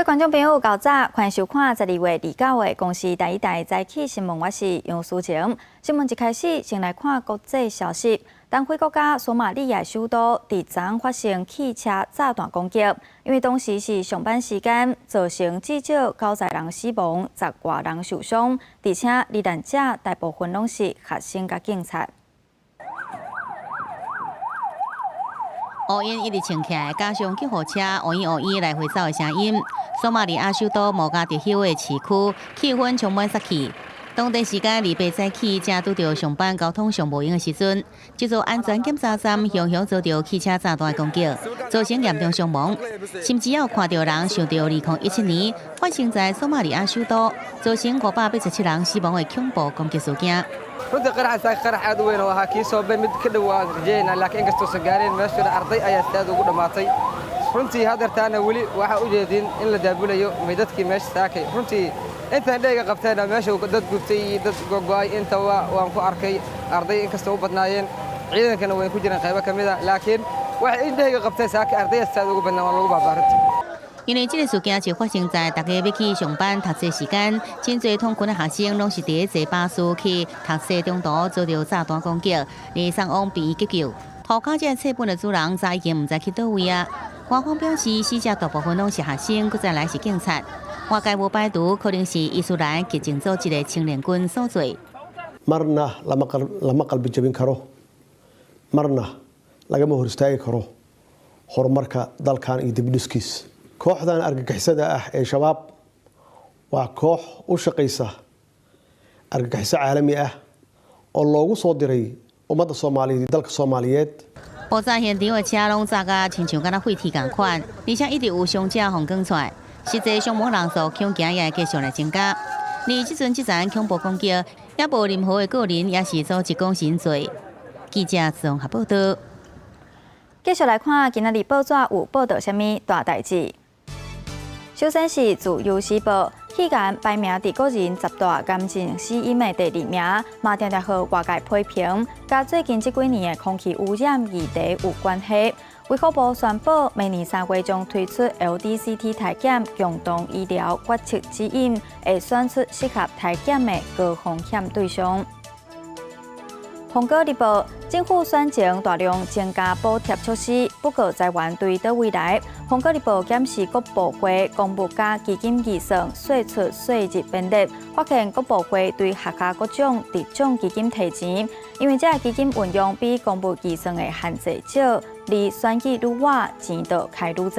观众朋友，较早欢迎收看12月29日公视第一台早起新闻，我是杨淑晴。新闻一开始，先来看国际消息。东非国家索马利亚首都伫昨发生汽车炸弹攻击，因为当时是上班时间，造成至少90人死亡，10外人受伤，而且罹难者大部分拢是学生甲警察。 乌烟一直撑起来，加上救护车乌烟乌烟来回走的声音。索马利亚首都摩加迪休的市区气氛充满杀气。当地时间2早起，正拄到上班交通上无用的时阵，这座安全检查站凶遭到汽车炸弹攻击，造成严重伤亡。甚至有看到人想到2017年发生在索马利亚首都，造成587人死亡的恐怖攻击事件。 runtii qaraxaas qarax aad u weyn oo ahaa kii soobay mid ka dhow aan rajeynaa laakiin inkastoosan gaarin meeshuna arday ayaa aad ugu dhammaatay runtii haddeertaana weli waxaa u jeedin in la daabulayo meydadkii meesha saakay runtii intaan dheyga qabteena meesha dad gubtay iyo dad gogo'ay inta waan ku arkay arday inkastoo u badnaayeen ciidankana way ku jiraan qaybo ka mid a laakiin waxay in dheyga qabtay saakay ardaydaas aad ugu badnaa waa lagu baabaarintii 因为这个事件就发生在大家要去上班读册时间，真侪通勤的学生拢是伫坐巴士去读册中途遭到炸弹攻击，而伤亡被急救。涂骹这册本的主人早已经唔知去倒位啊。官方表示，死者大部分拢是学生，佮再来是警察。外界无排除可能是伊斯兰激进组织的青年军所做。marna lama qalbi jabin karo marna lagama hor istaagi karo horumarka dalkan iyo dibdhiskiis. kooxdan argagixisada ah ee shabaab waa koox u shaqaysa argagixiso caalami ah oo loogu soo diray ummadda Soomaaliyeed iyo dalka Soomaaliyeed 爆炸现场的车拢炸甲亲像敢若废铁共款，而且一直有伤者防讲出来，实际伤亡人数恐惊也继续来增加。而这场恐怖攻击也无任何的个人也是组织讲成罪。记者综合报道。继续来看，今仔日报纸有报道什么大代志？ 首先是自由时报，去年排名伫个人10大干净死因的第2名，嘛常常和外界批评，甲最近这几年的空气污染议题有关系。卫福部宣布，明年3月将推出 LDCT 体检共同医疗决策指引，会选出适合体检的高风险对象。 苹果日报，政府选前大量增加补贴措施，不过财源对倒位来？苹果日报检视各部会公务加基金预算税出税入编列，发现各部会对客家各种特种基金提钱，因为这基金运用比公务预算的限制少，离选举愈晚，钱就开愈多。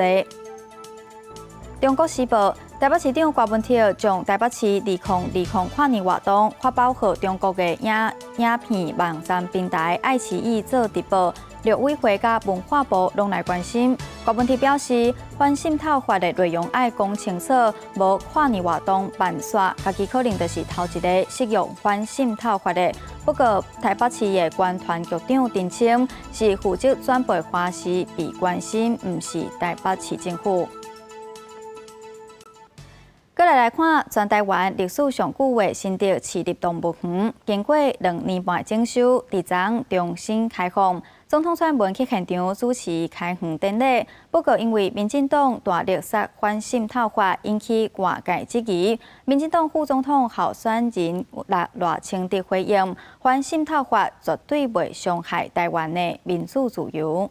中国时报。 台北市长郭文铁将台北市2020跨年活动发包予中国的影片网站平台爱奇艺做直播，陆委会甲文化部拢来关心。郭文铁表示，反渗透法的内容爱讲清楚，无跨年活动办煞，家己可能就是头一个适用反渗透法的。不过，台北市的管团局长陈清是负责转播花絮被关心，毋是台北市政府。 再来看，全台湾历史上久的新竹市立动物园，经过2年半整修，伫昨重新开放。总统蔡英文去现场主持开园典礼，不过因为民进党大力杀反渗透法，引起外界质疑。民进党副总统候选人赖清德回应，反渗透法绝对袂伤害台湾的民主自由。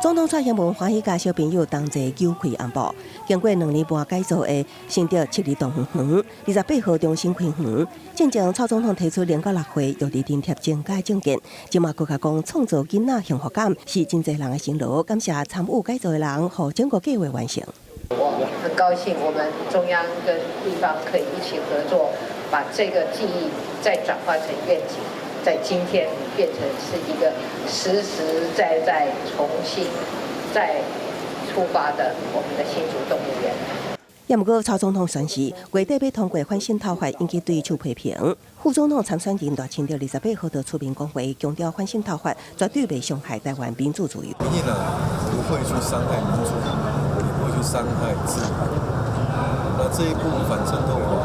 总统蔡英文欢喜甲小朋友同齐游开红布，经过2年半改造的新竹市立动物园，28号重新开园。正正蔡总统提出0到6岁育儿津贴增加证件，即马国家讲创造囡仔幸福感是真侪人的辛劳，感谢参与改造的人，互整个计划完成。我很高兴，我们中央跟地方可以一起合作，把这个记忆再转化成愿景。 在今天变成是一个实实在在重新再出发的我们的新竹动物园。也不过，蔡总统宣示，月底要通过反渗透法，引起对手批评。副总统参选人赖清德28号就出面讲话，强调反渗透法绝对袂伤害台湾民主自由。民进党不会去伤害民主，也不会去伤害自由。那这一步反渗透法，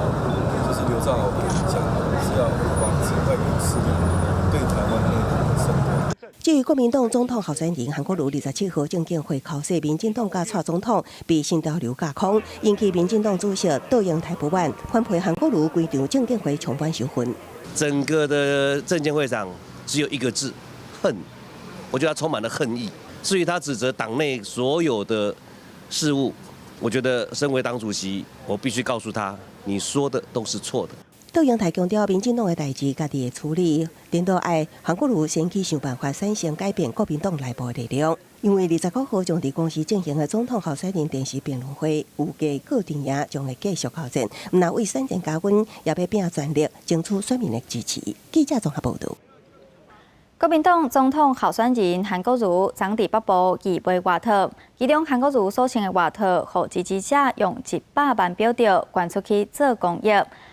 就是刘兆豪讲，是要防止外国势力对台湾内部的渗透。至于国民党总统候选人韩国瑜27号证监会考试，民进党甲蔡总统被新潮流架空，引起民进党主席倒英台不满，反陪韩国瑜规场证监会重返收分。整个的证监会长只有一个字：恨。我觉得他充满了恨意。至于他指责党内所有的事务，我觉得身为党主席，我必须告诉他，你说的都是错的。倒英台强调，民进党的代志家己会处理，领导爱韩国瑜先去想办法产生改变国民党内部的力量。因为29号将伫公司进行的总统候选人电视辩论会，有价郭定也将会继续考证，唔那为3点加温，也要拼全力争取选民的支持。记者综合报道。国民党总统候选人韩国瑜昨伫北部义卖外套，其中韩国瑜所穿的外套，互支持者用100万标条捐出去做公益。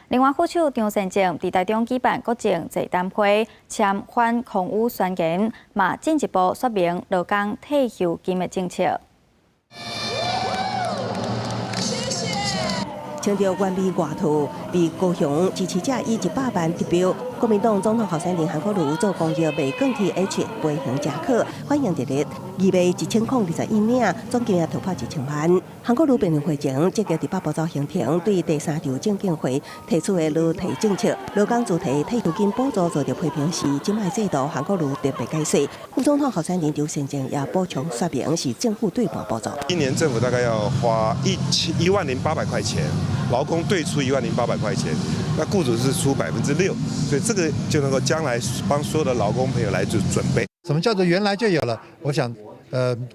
另外，副手张善政伫台中举办国政座谈会，签反空污宣言，嘛进一步说明劳工退休金的政策。穿着原味外套，被高雄支持者以100万得标。国民党总统候选人韩国瑜做公益卖钢铁 H 飞行夹克，欢迎热烈，预备1021领，总金额突破1000万。韩国瑜辩论会前，积极伫北部走行程，对第3场证监会提出的劳退政策、劳工主题退休金补助做着批评时，今卖制度韩国瑜特别解释。副总统候选人张善政也补充说明是政府对半补助。今年政府大概要花10800块钱，劳工对出10800块钱，那雇主是出6%，所以这个就能够将来帮所有的劳工朋友来做准备。什么叫做原来就有了？我想，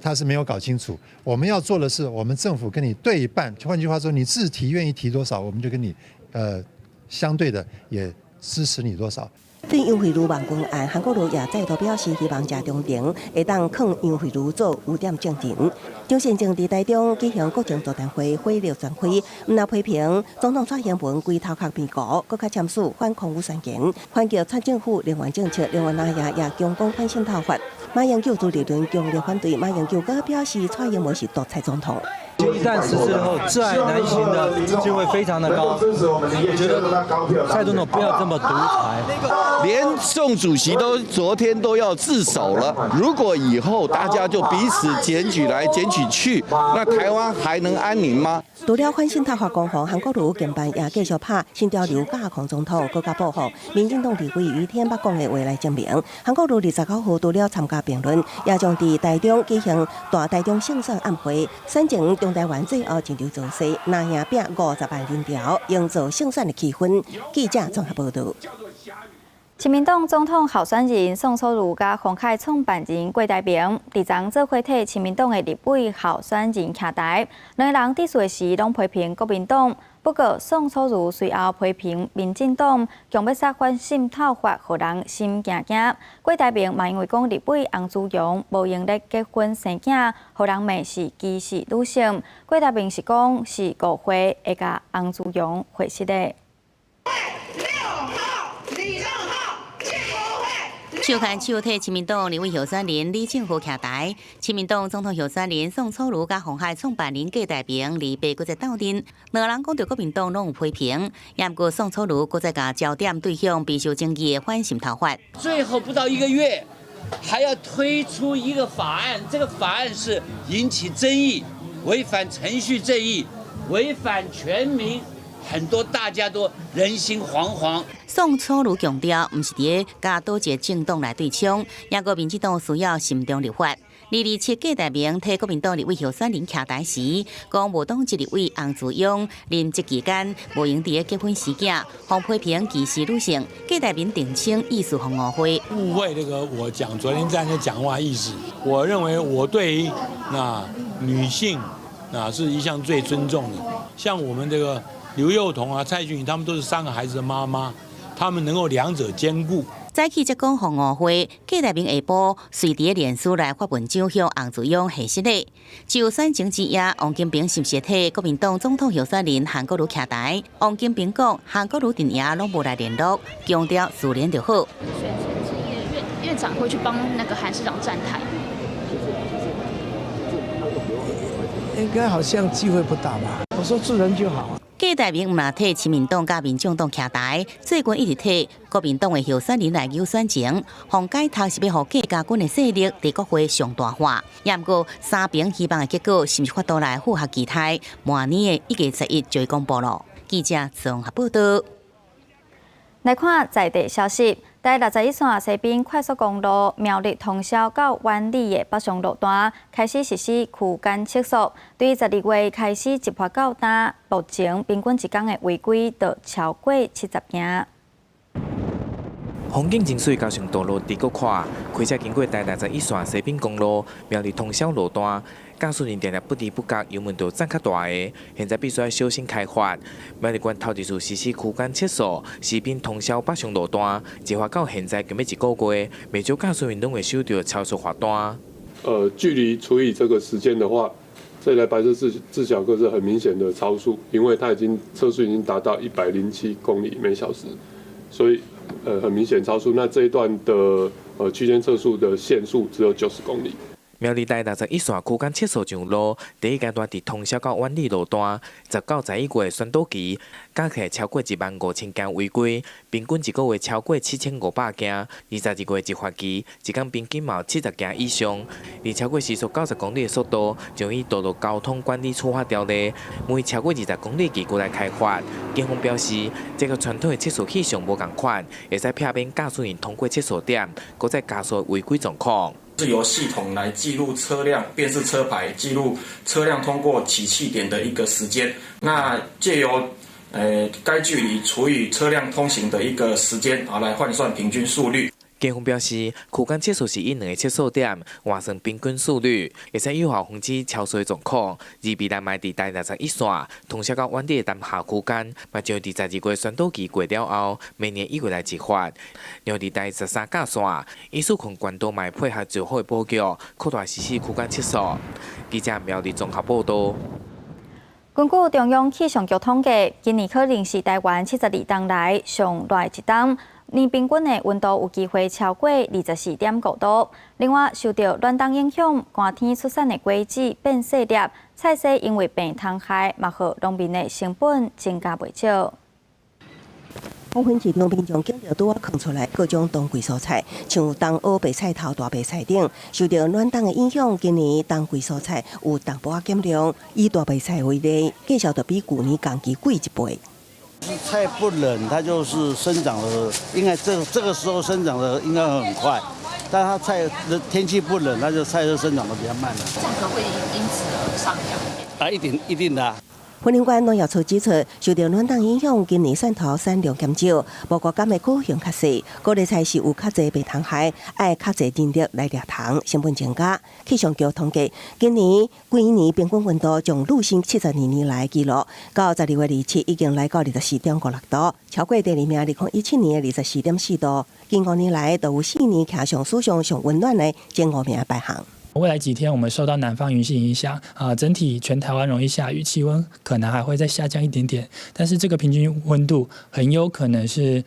他是没有搞清楚。我们要做的是，我们政府跟你对一半，换句话说，你自提愿意提多少，我们就跟你相对的也支持你多少。对杨惠如网军案，韩国瑜也再度表示希望谢中庭会当抗杨惠如做污点证人。张善政伫台中举行国政座谈会，火力全开，唔那批评总统蔡英文规头壳变高，搁较签署反空污宣言，反击蔡政府能源政策，另外那也强攻反渗透法。马英九主理论强烈反对，马英九搁表示蔡英文是独裁总统。一旦实施后，自然难行的就会非常的高。我觉得蔡总统不要这么独裁，连宋主席昨天都要自首了。如果以后大家就彼此检举来检举去，那台湾还能安宁吗？除了反渗透法攻防，韩国瑜近办也继续拍新潮流架空总统，更加保护民进党立委于天捌讲的话来证明。韩国瑜29号除了参加辩论，也将伫台中举行大台中胜选晚会，选情中台湾最后一场造势，拿赢拼50万人条，营造胜选的气氛。记者综合报道。亲民党总统候选人宋楚瑜甲洪凯创办人郭台铭，伫昨做伙替亲民党的立委候选人徛台，两个人伫说时拢批评国民党。不过，宋楚瑜随后批评民进党强要杀反渗透法，互人心惊惊。郭台铭嘛因为讲立委洪志阳无用力结婚生囝，互人骂是歧视女性。郭台铭是讲是误会，会甲洪志阳会失的。手牵手替亲民党立委候选人李正和徛台，亲民党总统候选人宋楚瑜甲鸿海创办人郭台铭离别搁在斗阵，两人讲到国民党拢有批评，也不过宋楚瑜搁再甲焦点对向备受争议的反渗透法。最后不到1个月，还要推出一个法案，这个法案是引起争议，违反程序正义，违反全民。很多大家都人心惶惶。宋楚瑜强调，唔是伫个甲多一个政党来对冲，也个民进党需要慎重立法。227郭台铭替国民党立委候选人徛台时，讲无党籍立委洪志阳任职期间无用伫个结婚事件，互批评歧视女性。郭台铭澄清意思互误会。误会那个我讲昨天在那讲话意思，我认为我对于女性是一向最尊重的，像我们这个。刘幼彤啊、蔡俊宇他们都是3个孩子的妈妈，他们能够两者兼顾。早起则讲互误会，郭台铭下晡随伫脸书来发文章向洪志阳下失礼。就选情之夜，王金平是不是替国民党总统候选人韩国瑜徛台？王金平讲，韩国瑜连夜拢无来联络，强调自联就好。选情之夜，院长会去帮那个韩市长站台。应该好像机会不大吧？我说自然就好。郭替代名唔拿替亲民党甲民众党徛台，最近一直替国民党的候选人来优选情，洪改头是要互客家军的势力在国会上大化。也毋过三边希望的结果是毋是法度来符合期待？明年的1月11就会公布咯。记者综合报道。来看在地消息，第61线西滨快速公路苗栗通霄到湾里的北上路段开始实施区间测速，对12月开始执法到今，目前平均一天的违规就超过70件。风景真水，加上道路地沟宽，开车经过第61线西滨公路苗栗通霄路段，驾驶人常常不知不觉油门就涨较大个，现在必须要小心开发。苗栗县头一次实施区间测速，西滨通霄北上路段，执法到现在近要1个月，未少驾驶员拢会收到超速罚单。距离除以这个时间的话，这台白色自小客是很明显的超速，因为它车速已经达到107公里每小时，所以很明显超速。那这一段的区间测速的限速只有90公里。苗栗第61线区间测速上路，第一阶段伫通霄到湾里路段，10到11月宣导期，加起来超过15000件违规，平均1个月超过7500件。22月执法期，一天平均嘛有70件以上。而超过时速90公里的速度，将以道路交通管理处罚条例，每超过20公里期过来开罚。警方表示，这个传统的测速器上无共款，会使避免驾驶员通过测速点，搁再加速违规状况。是由系统来记录车辆辨识车牌，记录车辆通过起讫点的一个时间。那借由该距离除以车辆通行的一个时间来换算平均速率。警方表示，区间测速是以2个测速点换算平均速率，会使有效防止超速的状况。而未来卖伫第61线通霄到湾里的南下区间，嘛将伫12月宣导期过了后，明年1月来执法。另伫第13架线，医术群关岛卖配合最好的布局，扩大实施区间测速。记者苗栗综合报道。根据中央气象局统计，今年可能是台湾72冬来上热一冬。年平均的温度有机会超过24.5度。另外，受到暖冬影响，寒天出产的果子变细粒，菜色因为病虫害，嘛互农民的成本增加袂少。黄昏市场民众见到拄放出来各种冬季蔬菜，像冬莴、白菜头、大白菜等，受到暖冬的影响，今年冬季蔬菜有淡薄减量。以大白菜为例，价销就比去年同期贵1倍。菜不冷，它就是生长的，应该这个时候生长的应该很快，但它菜的天气不冷，它就菜就生长的比较慢了。价格会因此而上扬？一定的。云林县农业处指出，受到暖冬影响，今年蒜头产量减少，无果柑的果形较细，高丽菜是有较侪病虫害，爱较侪人力来掠虫，成本增加。气象局统计，今年规年平均温度从入新72年来记录，到12月27已经来到24.56度，超过第二名2017年的24.4度。近5年来，都有4年徛上史上上温暖的前5名排行。未来几天，我们受到南方云系影响，整体全台湾容易下雨，气温可能还会再下降一点点，但是这个平均温度很有可能是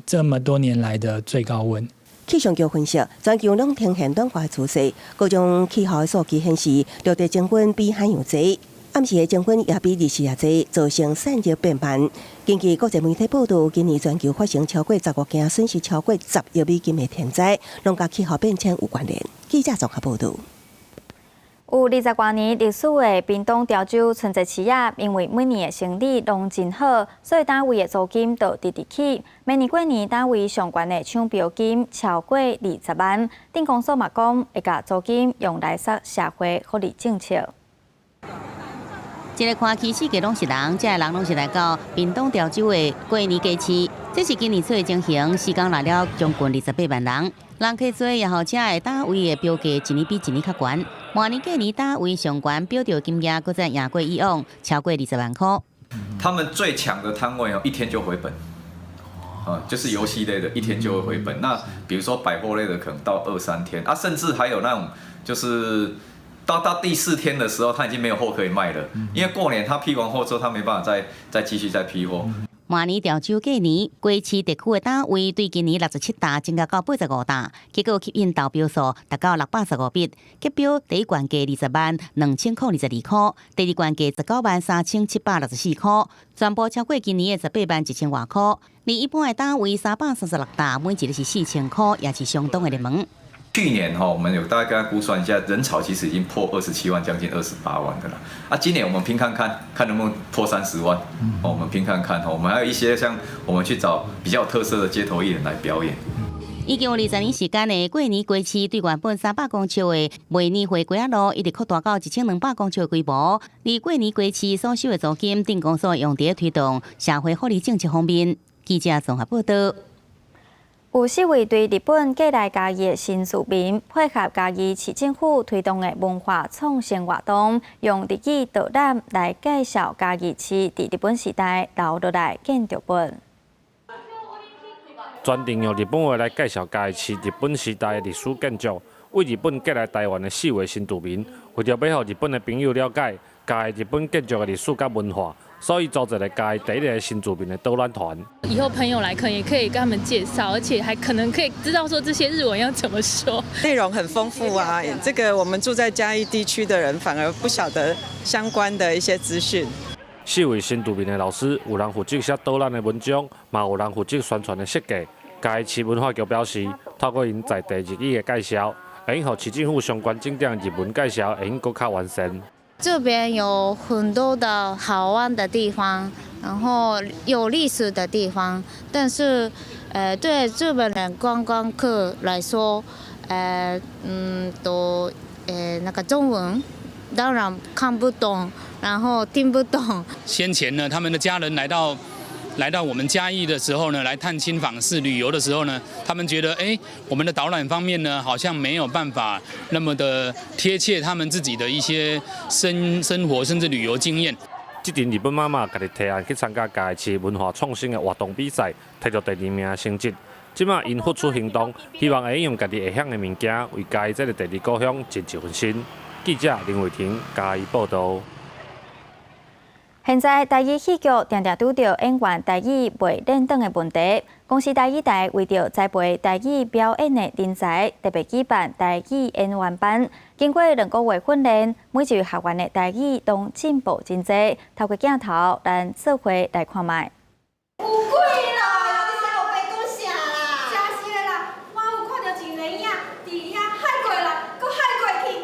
这么多年来的最高温。气象局分析，全球冷天现暖化的趋势，各种气候的数据显示，陆地降温比海洋低。暗时的降温也比日时也低，造成散热变慢。根据国际媒体报道，今年全球发生超过15件损失超过10亿美金的天灾，拢甲气候变迁有关联。记者综合报道。有20多年历史的屏东潮州春节市业，因为每年的生意拢真好，所以单位的租金就直直起。每年过年单位上悬的抢标金超过20万，镇公所嘛讲会甲租金用来杀社会福利政策。一个看起世界拢是人，这人拢是来到屏东潮州的过年假期。这是今年初的情形，时间来了将近28万人。人客多，也好，车的单位的标价一年比一年较悬。明年过年单位上悬标调金额，搁再赢过以往，超过20万块。他们最强的摊位一天就回本，就是游戏类的，一天就会回本。那比如说百货类的，可能到2-3天啊，甚至还有那种就是到第4天的时候，他已经没有货可以卖了，因为过年他批完货之后，他没办法再继续再批货。明年调酒过年，过市地区的单位对今年67大增加到85大，结果吸引投票数达到615笔，结标第一关价20万2,000块22块，第二关价19万3,764块，全部超过今年的18万1,000多块。而一般的单位336大，每一个是4,000块，也是相当的热门。去年我们有大概估算一下，人潮其实已经破27万，将近28万的了。今年我们拼看看能不能破30万。我们拼看看，我们还有一些像我们去找比较有特色的街头艺人来表演。已经有20年时间的过年街市，对原本300公尺的每年回归路，一直扩大到1200公尺的规模。而过年街市所收的租金，定公所用在推动社会福利政策方面。记者综合报道。有4位对日本过来嘉义的新住民，配合嘉义市政府推动的文化创新活动，用日语导览来介绍嘉义市在日本时代留落来建筑本。专程用日本话来介绍嘉义市日本时代的历史建筑，为日本过来台湾的4位新住民，为着要让日本的朋友了解嘉义日本建筑的历史甲文化。所以组织了嘉义第一个新住民的导览团。以后朋友来可能也可以跟他们介绍，而且还可能可以知道说这些日文要怎么说。内容很丰富啊，这个我们住在嘉义地区的人反而不晓得相关的一些资讯。4位新住民的老师，有人负责写导览的文章，嘛有人负责宣传的设计。嘉义市文化局表示，透过因在地日语的介绍，会用市政府相关景点日文介绍，会用更加完善。这边有很多的好玩的地方，然后有历史的地方，但是，对日本人观光客来说，都那个中文当然看不懂，然后听不懂。先前呢，他们的家人来到我们嘉义的时候呢，来探亲访视旅游的时候呢，他们觉得我们的导览方面呢，好像没有办法那么的贴切他们自己的一些生活甚至旅游经验。这阵日本妈妈家己提案去参加嘉义市文化创新的活动比赛，摕到第2名的成绩。即马因付出行动，希望会用家己会晓的物件，为嘉义这个第2故乡尽一份心。记者林伟霆嘉义报道。现在台语戏剧常常拄到演员台语未认证的问题。公司台语台为着栽培台语表演的人才，特别举办台语演员班。经过2个月训练，每一位学员的台语都进步真多。透过镜头，咱做伙来看卖。有鬼啦！你啥有白讲啥啦？真是的啦，我有看到一个影伫遐海过来，搁海过去。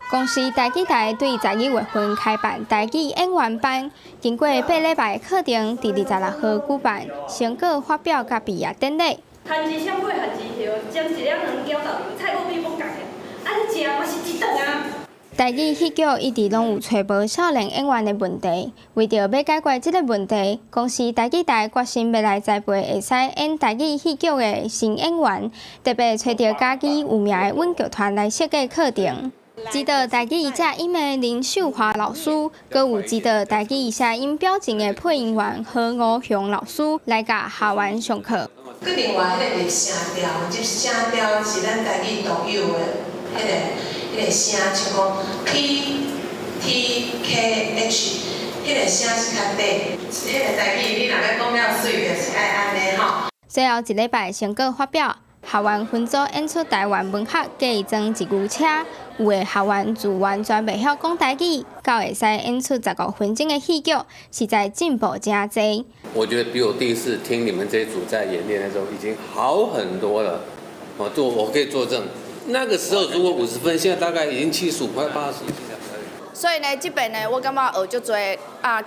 公司台语台对12月份开办台语演员班，经过8礼拜的课程，伫26号举办成果发表甲毕业典礼。番薯香配合薯条，将一两两搅到菜脯米不共的，你食嘛是一顿啊。台语戏剧一直拢有找无少年演员的问题，为着要解决这个问题，公司台语台决心要来栽培会使演台语戏剧的新演员，特别找到嘉义有名的稳剧团来设计课程。指导台语正音的林秀华老师，阁有指导台语声音表情的配音员何吴雄老师来甲学员上课。佮另外迄个声调，即声调是咱台语独有的迄个声，像讲 P T K H， 迄个声是较短，迄个台语你若要讲了水，就是爱安尼吼。最后1礼拜成果发表。学员分组演出台湾文学假装一牛车，有的学员自完全袂晓讲台语，到会使演出15分钟的戏剧，实在进步真多。我觉得比我第一次听你们这一组在演练的时候已经好很多了。我可以作证，那个时候如果50分，现在大概已经75快80。所以呢，这边呢，我感觉学足多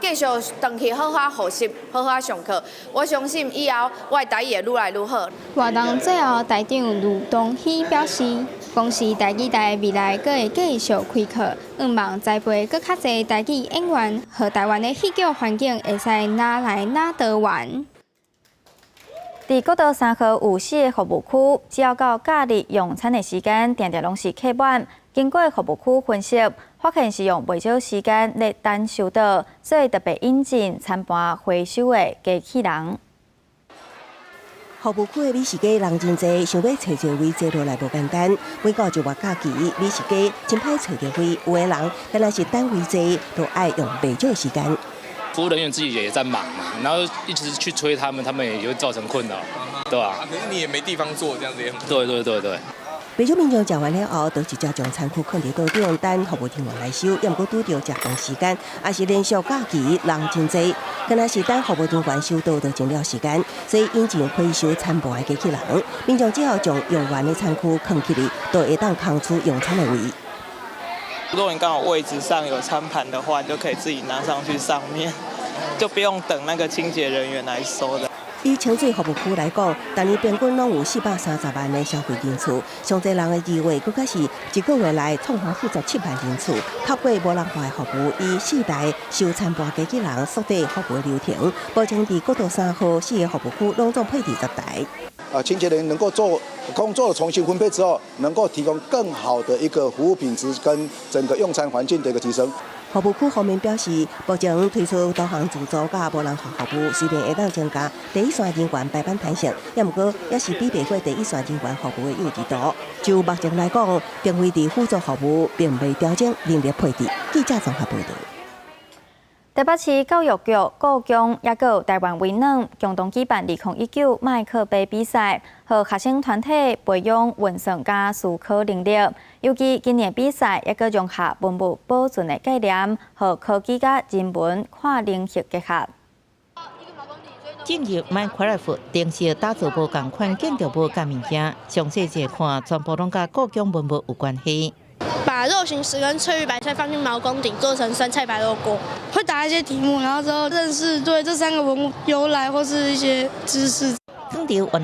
继续回去好好学习，好好上课。我相信以后我的台语会愈来愈好。活动最后，台长卢东熙表示，公司台语台未来阁会继续开课，希望栽培阁较侪台语演员，和台湾的戏剧环境会使哪来哪得玩。伫国道3号有4个服务区，只要到假日用餐的时间，常常拢是客满。经过服务区分析，发现是用袂少时间来等收到，所以特别引进餐盘回收的机器人。服务区的美食街人真多，想要找一个位坐落来无简单。每到就话假期，美食街真歹找着位，有的人敢若是等位坐，都爱用袂少时间。服务人员自己也在忙嘛，然后一直去催他们，他们也会造成困扰，对吧？可是你也没地方坐，这样子也很。对。不少民众食完了后，都直接将餐具放伫桌顶，等服务人员来收。要毋过拄到食饭时间，也是连续假期，人真多，可能是等服务人员收到就前了时间，所以引进回收餐盘的机器人，民众只好将用完的餐具放起来，都会当空出用餐的位。如果你刚好位置上有餐盘的话，你就可以自己拿上去上面，就不用等那个清洁人员来收的。以清水服务区来讲，当年平均拢有430万的消费人次，上侪人的2月，佫是一个月内创下47万人次。透过无人化的服务，以4台收餐盘机器人缩短服务流程，保证伫国道3号4个服务区拢总配置10台。清洁人能够做工作的重新分配之后，能够提供更好的一个服务品质跟整个用餐环境的一个提升。服务区方面表示，目前推出多项自助甲无人化服务，虽然会当增加第一线人员排班弹性，也毋过也是比袂过第一线人员服务的优质度。就目前来讲，并非伫辅助服务，并未调整人力配置。记者综合报道。台北市教育局、故宫也有台湾维能共同举办2019麦克杯比赛，和学生团体培养运算加思考能力。尤其今年比赛也个融合文物保存的概念，和科技甲人文跨领域结合。进入 Minecraft 定式打造无同款建筑物甲物件，详细一看，全部拢甲故宫文物有关系。把肉形石跟翠玉白菜放进毛公鼎，做成酸菜白肉锅。会答一些题目，然后之后认识对这3个文物由来或是一些知识。讲到原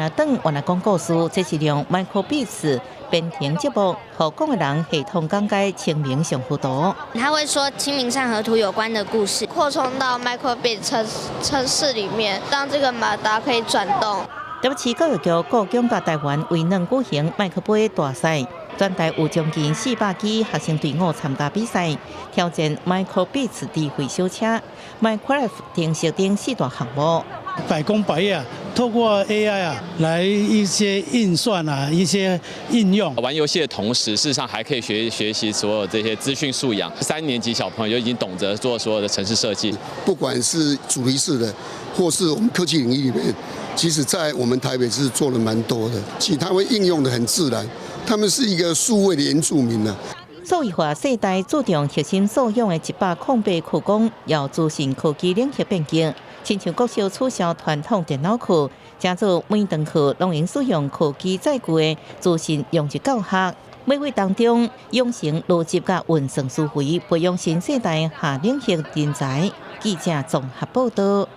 来讲故事，这是用 Microbeats 编程节目，和讲的人系统讲解清明上河图。他会说清明上河图有关的故事，扩充到 Microbeats 程式里面，让这个马达可以转动。台北市教育局故宫甲台湾维能举行麦克杯大赛。全台有将近400支学生队伍参加比赛，挑战 Microbeats 智慧小车、Minecraft 定式等4大项目。百工百业透过 AI 来一些运算一些应用。玩游戏的同时，事实上还可以学习所有这些资讯素养。3年级小朋友就已经懂得做所有的程式设计，不管是主题式的，或是我们科技领域里面，其实在我们台北是做了蛮多的，其实他们应用的很自然。他们是一个数位的原住民啊。数位化世代注重核心素养的108区工，要资讯科技领域变革，亲像国小取消传统电脑课，加做每堂课拢用使用科技载具的资讯用具教学。每月当中养成逻辑甲运算思维，培养新世代下领域人才。记者综合报道。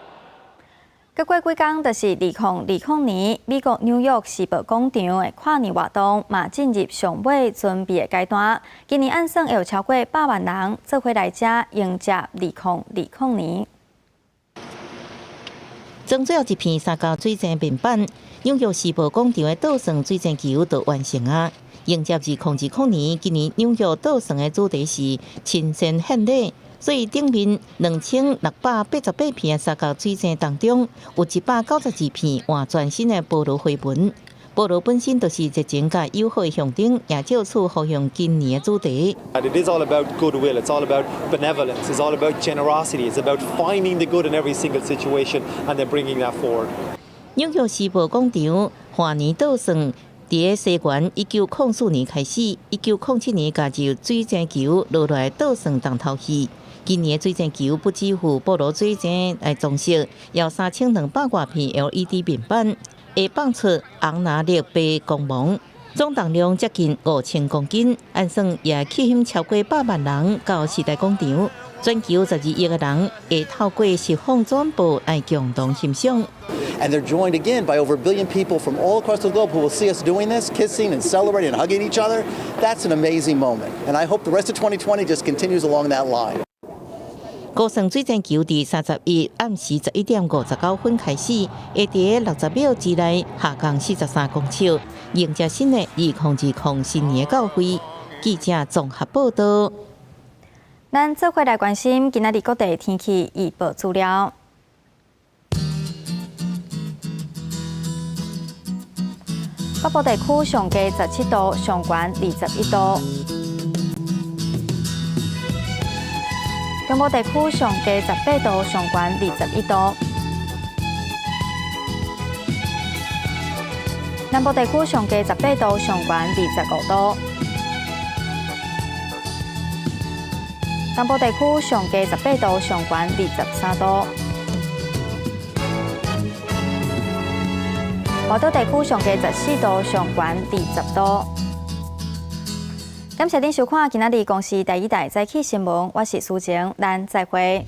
过几天就是2020年，美国纽约世博广场的跨年活动嘛进入上尾准备的阶段。今年按算有超过8万人做伙来遮迎接2020年。装最后一片3角水晶面板，纽约世博广场的倒算水晶球就完成啊！迎接2020年，今年纽约倒算的主题是亲善献礼。所以顶面2688片3角水晶当中，有192片换全新的菠萝花纹。菠萝本身就是热情甲友好的象征，也就此呼应今年的主题。It is all about goodwill. It's all about benevolence. It's all about generosity. It's about finding the good in every single situation and then bringing that forward. 纽约世博广场华年倒算。伫西元1904年开始，1907年加入水晶球落来倒算重头戏。今年的水晶球不只附菠萝水晶来装饰，要3200多片 LED 面板，会放出红蓝绿白光芒，总重量接近5000公斤，按算也吸引超过8万人到时代广场。全球12亿个人会透过实况转播来共同欣赏。And they're joined again by over 1 billion people from all across the globe who will see us doing this, kissing and celebrating and hugging each other. That's an amazing moment. And I hope the rest of 2020 just continues along that line. 高层水晶球伫31暗时11:59分开始，会伫60秒之内下降43公尺，迎接新的2020新年到会。记者综合报道。咱做回来关心今仔日各地天气预报资料。北部地区上低17度，上悬21度。中部地区上低18度，上悬21度。南部地区上低18度，上悬25度。东部地区上低18度，上悬23度。华岛地区上低14度，上悬20度。感谢您收看今仔日公视第一台早起新闻，我是苏晴，咱再会。